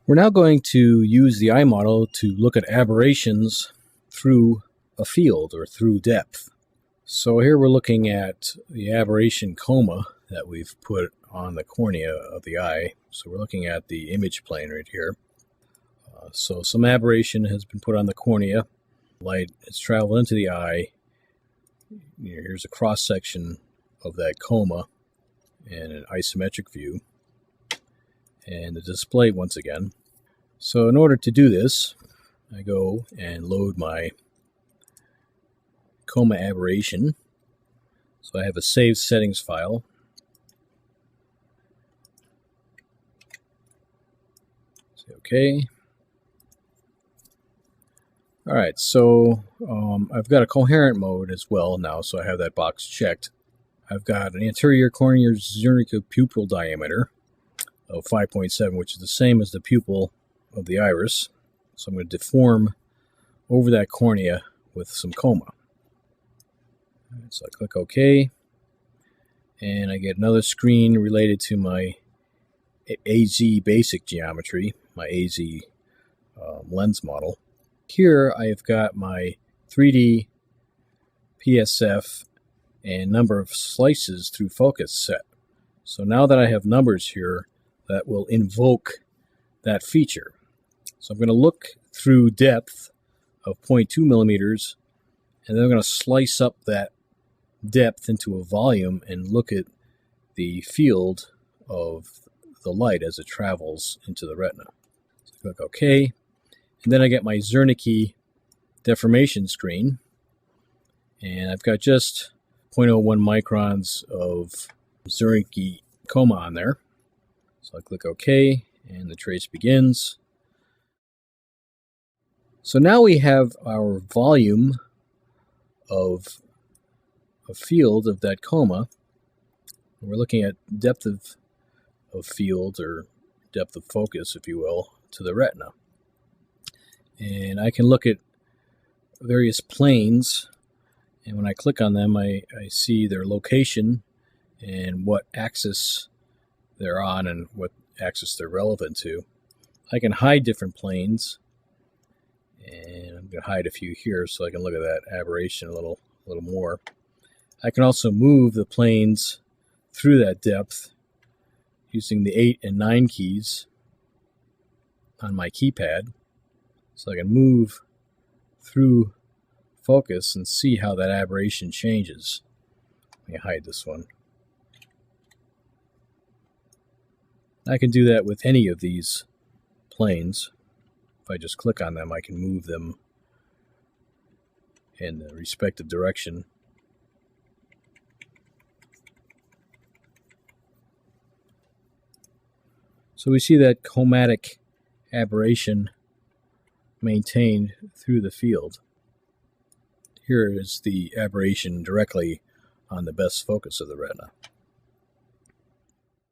We're now going to use the eye model to look at aberrations through a field or through depth. So here we're looking at the aberration coma that we've put on the cornea of the eye. So we're looking at the image plane right here. So some aberration has been put on the cornea. Light has traveled into the eye. Here's a cross-section of that coma and an isometric view. And the display once again. So in order to do this, I go and load my coma aberration. So I have a saved settings file. Say OK. Alright, so I've got a coherent mode as well now, so I have that box checked. I've got an anterior corneal Zernike pupil diameter of 5.7, which is the same as the pupil of the iris. So I'm going to deform over that cornea with some coma. So I click OK, and I get another screen related to my AZ basic geometry, my AZ lens model. Here I've got my 3D PSF and number of slices through focus set. So now that I have numbers here, that will invoke that feature. So I'm going to look through depth of 0.2 millimeters, and then I'm going to slice up that depth into a volume and look at the field of the light as it travels into the retina. So click OK, and then I get my Zernike deformation screen, and I've got just 0.01 microns of Zernike coma on there. So I click OK, and the trace begins. So now we have our volume of a field of that coma. We're looking at depth of field, or depth of focus, if you will, to the retina. And I can look at various planes, and when I click on them, I see their location and what axis they're on and what axis they're relevant to. I can hide different planes, and I'm going to hide a few here so I can look at that aberration a little more. I can also move the planes through that depth using the 8 and 9 keys on my keypad. So I can move through focus and see how that aberration changes. Let me hide this one. I can do that with any of these planes. If I just click on them, I can move them in the respective direction. So we see that chromatic aberration maintained through the field. Here is the aberration directly on the best focus of the retina.